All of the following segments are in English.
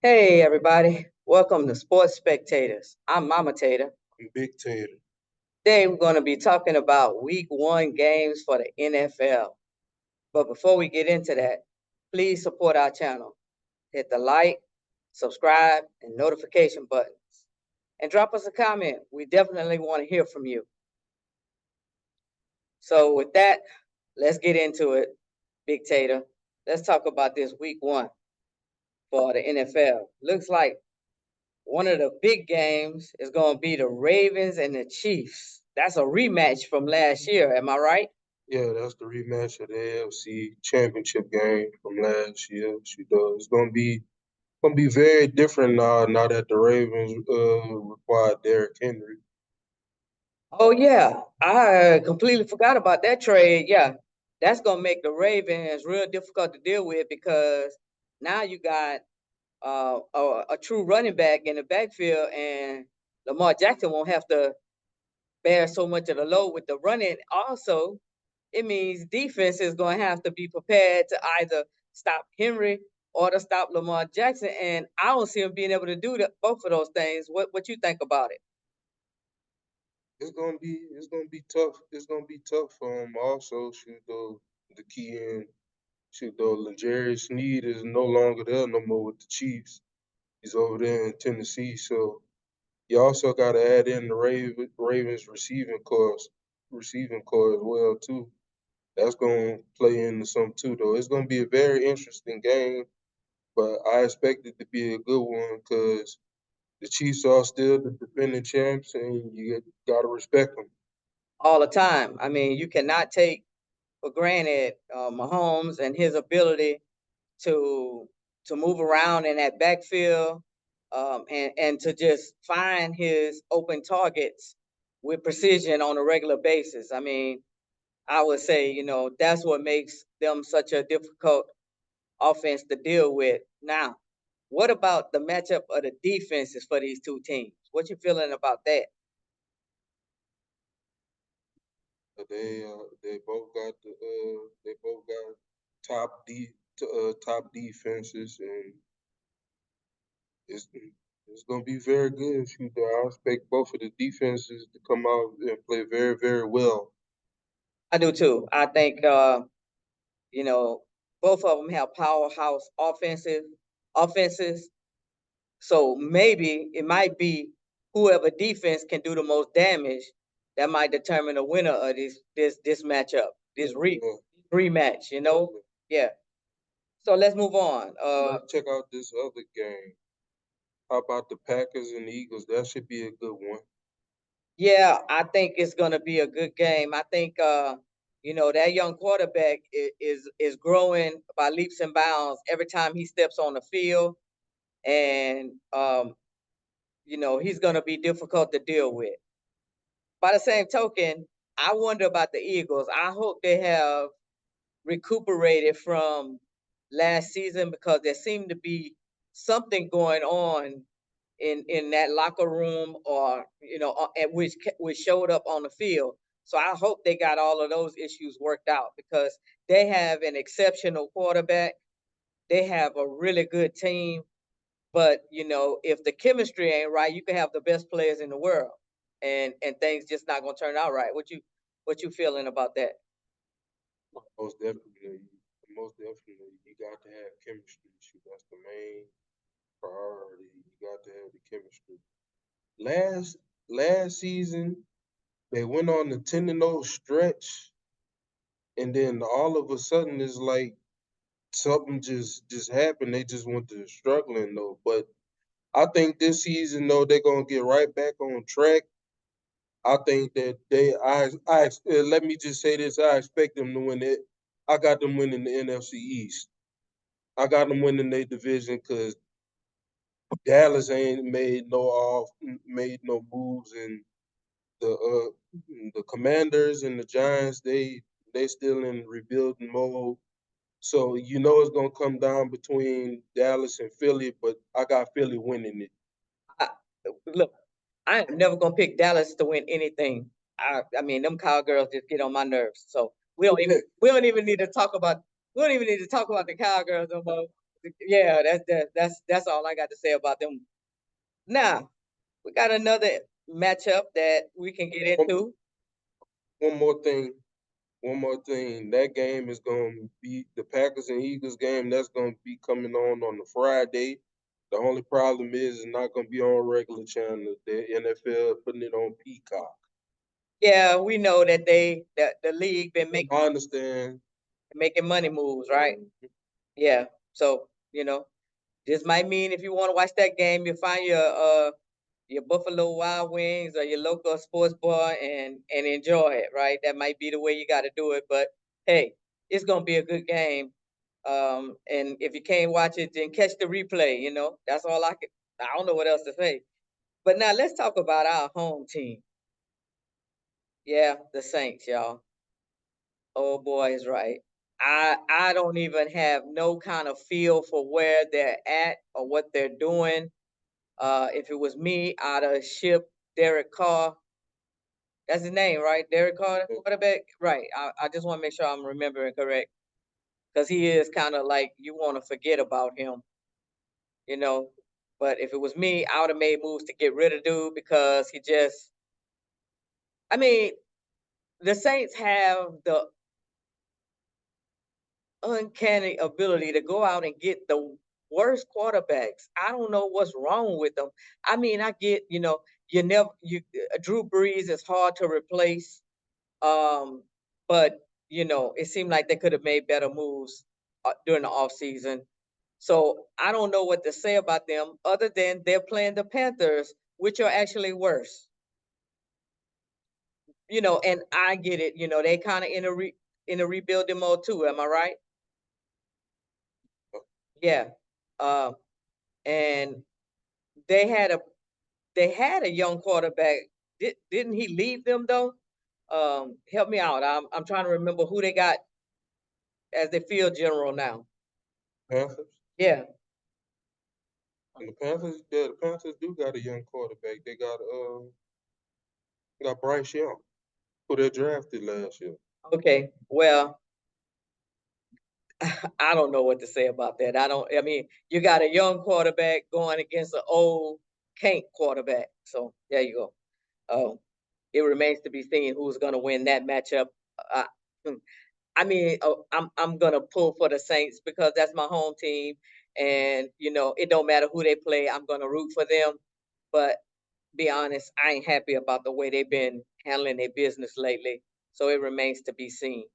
Hey everybody, welcome to Sports Spectators. I'm Mama Tater. Big Tater. Today we're going to be talking about week one games for the NFL. But before we get into that, please support our channel. Hit the like, subscribe, and notification buttons. And drop us a comment. We definitely want to hear from you. So with that, let's get into it, Big Tater. Let's talk about this week one for the NFL. Looks like one of the big games is going to be the Ravens and the Chiefs. That's a rematch from last year. Am I right? Yeah, that's the rematch of the AFC Championship game from last year. She does. It's gonna be very different now that the Ravens required Derrick Henry. Oh yeah, I completely forgot about that trade. Yeah, that's gonna make the Ravens real difficult to deal with because now you got a true running back in the backfield, and Lamar Jackson won't have to bear so much of the load with the running. Also, it means defense is going to have to be prepared to either stop Henry or to stop Lamar Jackson, and I don't see him being able to do both of those things. What you think about it? It's gonna be tough. It's gonna be tough for him. Also, shoot though the key in shoot though L'Jarius Sneed is no longer there no more with the Chiefs. He's over there in Tennessee. So you also got to add in the Ravens receiving core as well too. That's going to play into some too, though. It's going to be a very interesting game, but I expect it to be a good one because the Chiefs are still the defending champs, and you got to respect them. All the time. I mean, you cannot take for granted Mahomes and his ability to to move around in that backfield and to just find his open targets with precision on a regular basis. I mean, I would say, that's what makes them such a difficult offense to deal with. Now, what about the matchup of the defenses for these two teams? What you feeling about that? They both got top defenses, and it's it's gonna be very good. Shoot, I expect both of the defenses to come out and play very very well. I do too. I think you know both of them have powerhouse offenses. So maybe it might be whoever defense can do the most damage that might determine the winner of this matchup, this Yeah, rematch. definitely. Yeah. So let's move on. Let's check out this other game. How about the Packers and the Eagles? That should be a good one. Yeah, I think it's gonna be a good game. I think that young quarterback is growing by leaps and bounds every time he steps on the field, and he's gonna be difficult to deal with. By the same token, I wonder about the Eagles. I hope they have recuperated from last season because there seemed to be something going on in that locker room, or at which showed up on the field. So I hope they got all of those issues worked out because they have an exceptional quarterback. They have a really good team, but if the chemistry ain't right, you can have the best players in the world, and things just not gonna turn out right. What you feeling about that? Most definitely, most definitely, you got to have chemistry. Shoot, that's the main priority. You got to have the chemistry. Last last season, they went on the 10-0 stretch, and then all of a sudden, it's like something just happened. They just went to struggling though. But I think this season, though, they're gonna get right back on track. I think that let me just say this: I expect them to win it. I got them winning the NFC East. I got them winning their division because Dallas ain't made no moves, and the Commanders and the Giants they still in rebuilding mode. So you know it's gonna come down between Dallas and Philly, but I got Philly winning it. I, Look, I am never gonna pick Dallas to win anything. I mean, them cowgirls just get on my nerves. So we don't even need to talk about the cowgirls no more. Yeah, that's all I got to say about them. Now we got another matchup that we can get One, into. one more thing. One more thing. That game is going to be the Packers and Eagles game. That's going to be coming on the Friday. The only problem is it's not going to be on regular channel. The NFL putting it on Peacock. Yeah, we know that the league been I understand. making money moves, right? Yeah. So, this might mean if you want to watch that game, you find your Buffalo Wild Wings or your local sports bar and enjoy it, right? That might be the way you got to do it, but hey, it's gonna be a good game. And if you can't watch it, then catch the replay. That's all I can. I don't know what else to say. But now let's talk about our home team. Yeah, the Saints, y'all. Oh boy, is right. I don't even have no kind of feel for where they're at or what they're doing. If it was me, I'd have shipped Derek Carr. That's his name, right? Derek Carr, quarterback. Right. I just want to make sure I'm remembering correct because he is kind of like you want to forget about him, you know. But if it was me, I would have made moves to get rid of dude because he just. I mean, the Saints have the uncanny ability to go out and get the worst quarterbacks. I don't know what's wrong with them. I mean, I get, Drew Brees is hard to replace. But it seemed like they could have made better moves during the offseason. So I don't know what to say about them other than they're playing the Panthers, which are actually worse. And I get it, they kind of in a rebuilding mode too. Am I right? Yeah. Um, and they had a they had a young quarterback. Didn't he leave them though? Help me out. I'm trying to remember who they got as their field general now. Panthers. Yeah. And the Panthers do got a young quarterback. They got Bryce Young, who they drafted last year. Okay. Well, I don't know what to say about that. I mean, you got a young quarterback going against an old can't quarterback. So there you go. It remains to be seen who's going to win that matchup. Uh, I mean, I'm gonna pull for the Saints because that's my home team, and it don't matter who they play. I'm gonna root for them. But be honest, I ain't happy about the way they've been handling their business lately. So it remains to be seen.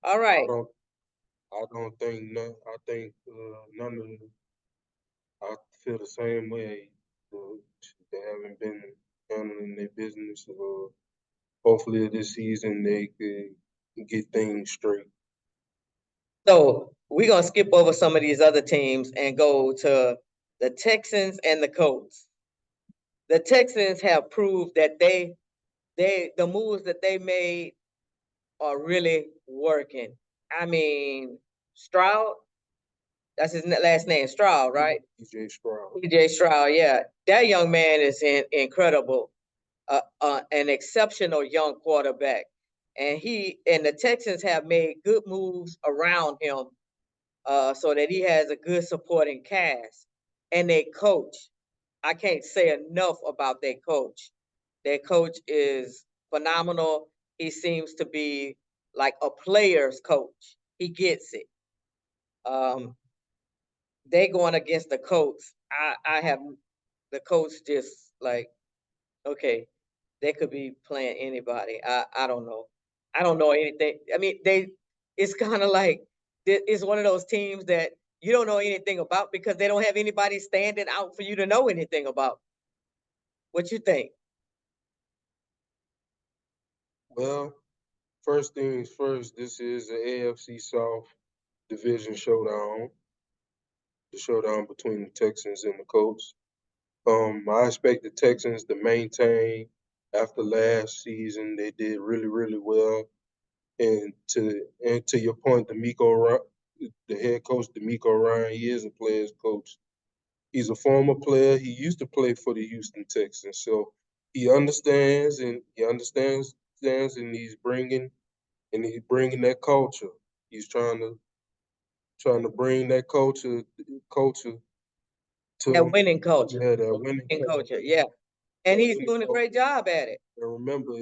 All I right. don't. I don't think none. I think none of them. I feel the same way. Uh, they haven't been handling their business. Hopefully this season they could get things straight. So we're gonna skip over some of these other teams and go to the Texans and the Colts. The Texans have proved that the moves that they made are really working. I mean, Stroud, that's his last name, Stroud, right? DJ Stroud. DJ Stroud, yeah. That young man is incredible. An exceptional young quarterback. And the Texans have made good moves around him so that he has a good supporting cast. And they coach. I can't say enough about their coach. Their coach is phenomenal. He seems to be like a player's coach. He gets it. Um, they going against the coach. I have the coach just like okay, they could be playing anybody. I don't know. I don't know anything. I mean, it's kind of like it's one of those teams that you don't know anything about because they don't have anybody standing out for you to know anything about. What you think? Well, first things first. This is the AFC South division showdown. The showdown between the Texans and the Colts. I expect the Texans to maintain after last season. They did really, really well. And to your point, the head coach, D'Amico Ryan, he is a player's coach. He's a former player. He used to play for the Houston Texans, so he understands, and he's bringing that culture. He's trying to trying to bring that culture to That winning culture. yeah, that winning Winning culture. culture, yeah. And That he's winning doing a culture. great job at it. And remember,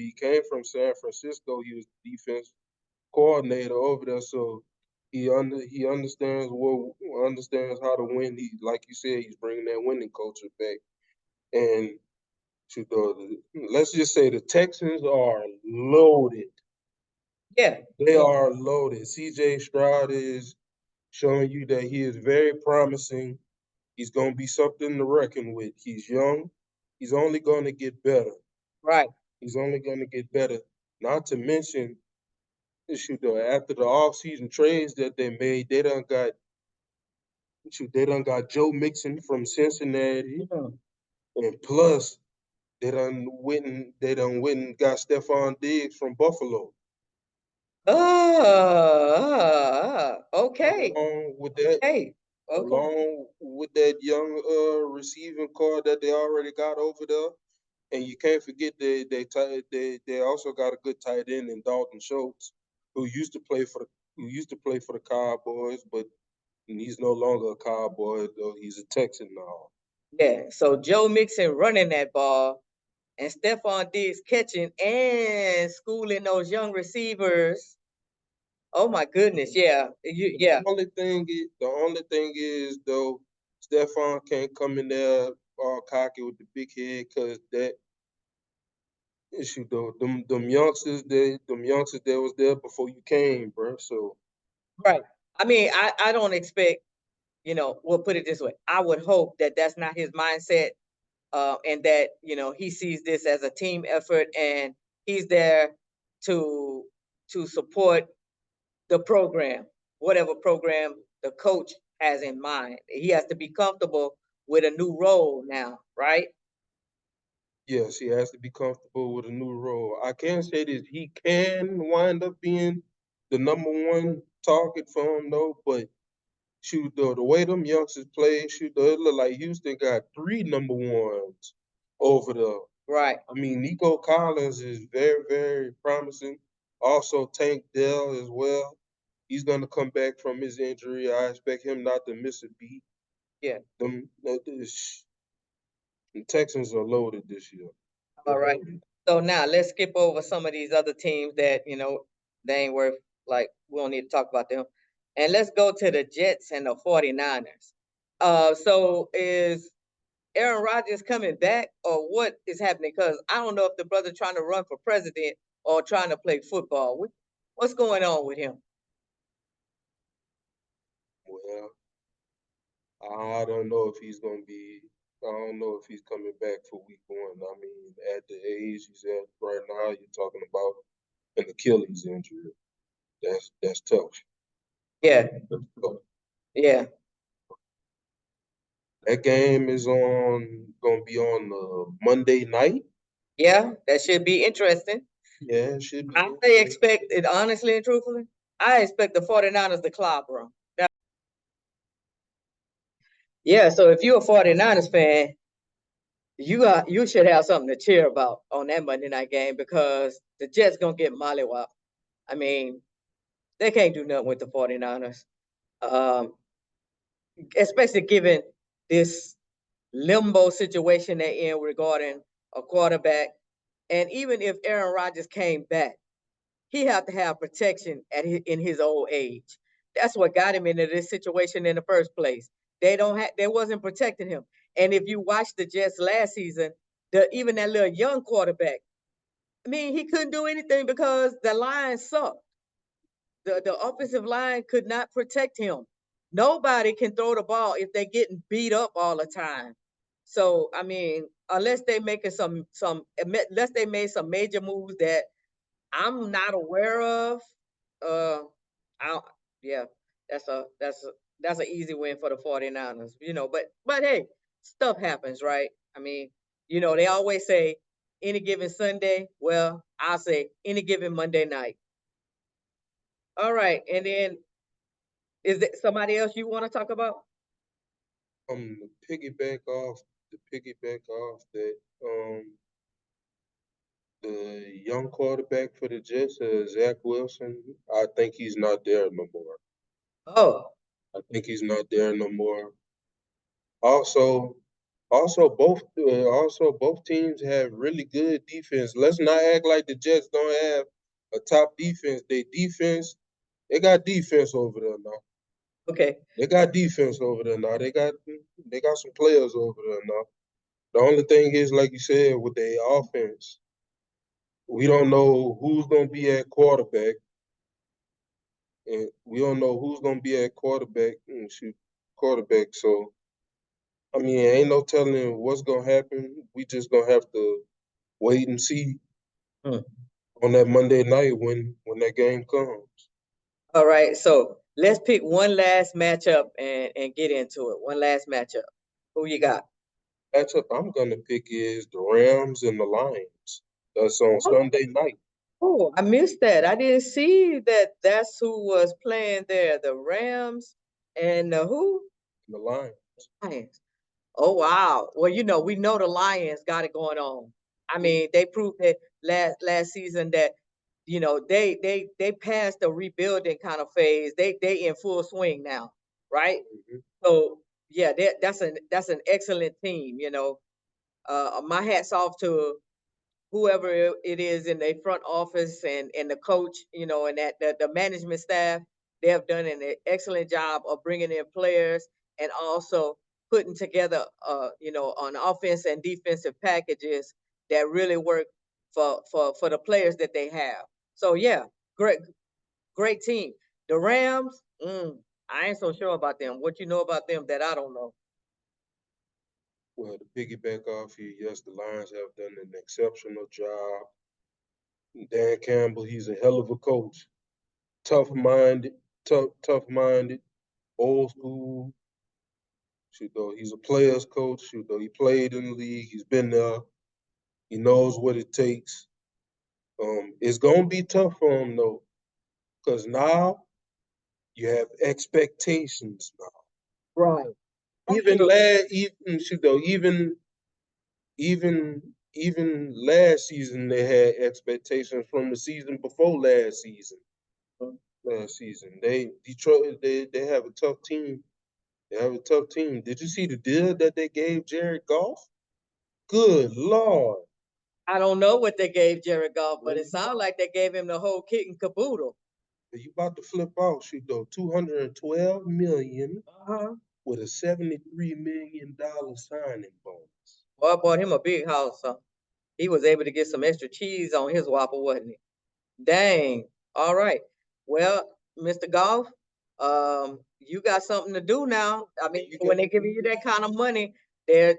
he came from San Francisco. He was defense coordinator over there, so he understands how to win. He, like you said, he's bringing that winning culture back. And let's just say the Texans are loaded. Yeah. They are loaded. C.J. Stroud is showing you that he is very promising. He's going to be something to reckon with. He's young. He's only going to get better. Right. He's only going to get better. Not to mention, after the offseason trades that they made, they done got Joe Mixon from Cincinnati, and plus they done went and got Stephon Diggs from Buffalo. Okay. Along with that, Okay. along with that young receiving core that they already got over there. And you can't forget they also got a good tight end in Dalton Schultz, who used to play for the Cowboys, but he's no longer a Cowboy, though he's a Texan now. Yeah. So Joe Mixon running that ball and Stephon Diggs catching and schooling those young receivers. Oh my goodness, yeah. The only thing is though, Stephon can't come in there all cocky with the big head, because that issue though, them youngsters that was there before you came, bro. So Right. I mean, I don't expect, we'll put it this way. I would hope that that's not his mindset, and that, he sees this as a team effort and he's there to support the program, whatever program the coach has in mind. He has to be comfortable with a new role now, right? yes, he has to be comfortable with a new role. I can say this: he can wind up being the number one target for him, though. But shoot, though, the way them youngsters play, shoot, though, it look like Houston got 3 number ones over there. Right. I mean, Nico Collins is very, very promising. Also, Tank Dell as well. He's gonna come back from his injury. I expect him not to miss a beat. Yeah. The Texans are loaded this year. All right. So now let's skip over some of these other teams that, they ain't worth, like, we don't need to talk about them. And let's go to the Jets and the 49ers. So is Aaron Rodgers coming back, or what is happening? Because I don't know if the brother trying to run for president or trying to play football. What's going on with him? Well, I don't know if he's gonna be. I don't know if he's coming back for week 1. I mean, at the age he's at right now, you're talking about an Achilles injury. That's tough. Yeah. That's tough. Yeah. That game is gonna be on Monday night. Yeah. That should be interesting. Yeah, it should be. I expect it, honestly and truthfully, I expect the 49ers to clobber them. Yeah, so if you're a 49ers fan, you should have something to cheer about on that Monday night game, because the Jets gonna get mollywopped. I mean, they can't do nothing with the 49ers. Especially given this limbo situation they're in regarding a quarterback. And even if Aaron Rodgers came back, he have to have protection in his old age. That's what got him into this situation in the first place. They wasn't protecting him. And if you watch the Jets last season, even that little young quarterback, I mean, he couldn't do anything because the line sucked. The offensive line could not protect him. Nobody can throw the ball if they're getting beat up all the time. So I mean, unless they making unless they made some major moves that I'm not aware of, I yeah, that's an easy win for the 49ers, but hey, stuff happens, right? I mean, they always say any given Sunday. Well, I'll say any given Monday night. All right, and then is there somebody else you want to talk about? To piggyback off that, The young quarterback for the Jets, Zach Wilson, I think he's not there no more. Oh, I think he's not there no more. Also, both teams have really good defense. Let's not act like the Jets don't have a top defense. They got defense over there now. okay. They got defense over there now. They got some players over there now. The only thing is, like you said, with their offense, we don't know who's gonna be at quarterback, and we don't know who's gonna be at quarterback. Quarterback. So I mean, ain't no telling what's gonna happen. We just gonna have to wait and see Hmm. on that Monday night when that game comes. All right. So let's pick one last matchup and get into it. One last matchup. Who you got? Matchup I'm gonna pick is the Rams and the Lions. That's on Sunday night. Oh, I missed that. I didn't see that. That's who was playing there. The Rams and the who? The Lions. Lions. Oh wow. Well, we know the Lions got it going on. I mean, they proved that last season that they passed the rebuilding kind of phase. They in full swing now, right? Mhm. So yeah, that's an excellent team. My hats off to whoever it is in the front office and the coach, and that the management staff. They have done an excellent job of bringing in players and also putting together, on offense and defensive packages that really work for the players that they have. So yeah, great team. The Rams, I ain't so sure about them. What you know about them that I don't know? Well, to piggyback off you, yes, the Lions have done an exceptional job. Dan Campbell, he's a hell of a coach. Tough-minded, tough-minded, old school. Shoot, though, he's a player's coach. Shoot, though, he played in the league. He's been there. He knows what it takes. It's gonna be tough for him though, because now you have expectations now. Right. Even last, even shoot, though, even last season they had expectations from the season before last season. Detroit, they have a tough team. They have a tough team. Did you see the deal that they gave Jared Goff? Good Lord. I don't know what they gave Jared Goff, but it sounds like they gave him the whole kit and caboodle. You about to flip out, shoot though. $212 million Uh-huh. with a $73 million signing bonus. Boy, I bought him a big house. Huh? He was able to get some extra cheese on his waffle, wasn't he? Dang. All right. Well, Mr. Golf, you got something to do now. I mean, when they give you that kind of money, there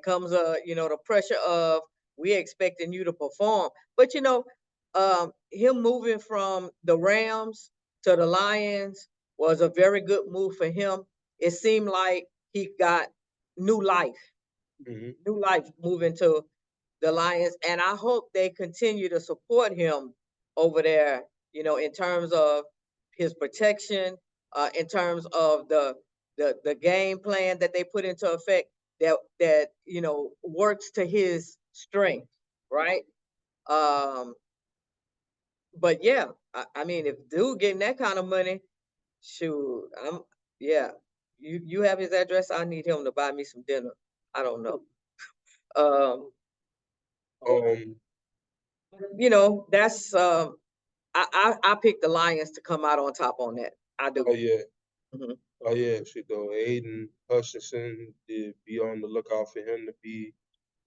comes the pressure of we expecting you to perform. But him moving from the Rams to the Lions was a very good move for him. It seemed like he got new life, new life moving to the Lions, and I hope they continue to support him over there. In terms of his protection, in terms of the game plan that they put into effect that works to his strength, right? Um, but yeah, I mean, if dude getting that kind of money, shoot, yeah. You have his address. I need him to buy me some dinner. I don't know. Um, Um, that's I picked the Lions to come out on top on that. I do. oh yeah, Mhm. oh yeah, shit though. Aiden Hutchinson, did be on the lookout for him to be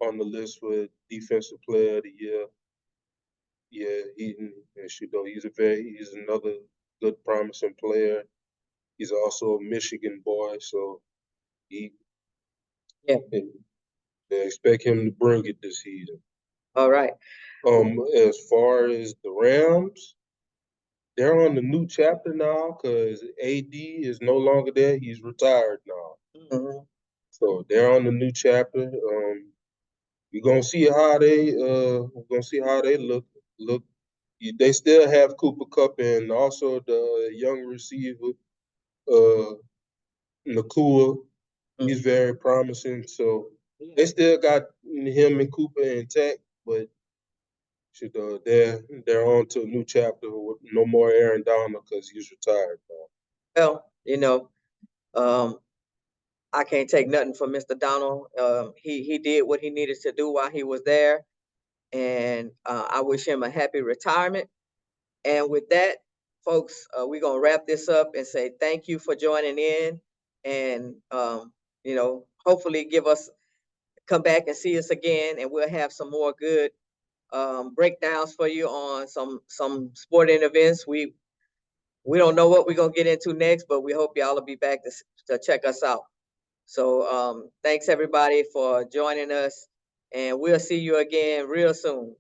on the list for defensive player of the year. Yeah, and shit though. He's another good promising player. He's also a Michigan boy, so he Yeah. they expect him to bring it this season. All right. As far as the Rams, they're on the new chapter now because AD is no longer there. He's retired now. Mhm. So they're on the new chapter. We're gonna see how they look. They still have Cooper Cup and also the young receiver, uh Nakua. He's very promising. So they still got him and Cooper intact, but They're on to a new chapter with no more Aaron Donald because he's retired now. Well, you know, I can't take nothing from Mr. Donald. He did what he needed to do while he was there, and I wish him a happy retirement. And with that, folks, we're gonna wrap this up and say thank you for joining in, and hopefully come back and see us again, and we'll have some more good breakdowns for you on some sporting events. We don't know what we're gonna get into next, but we hope y'all will be back to check us out. So thanks everybody for joining us, and we'll see you again real soon.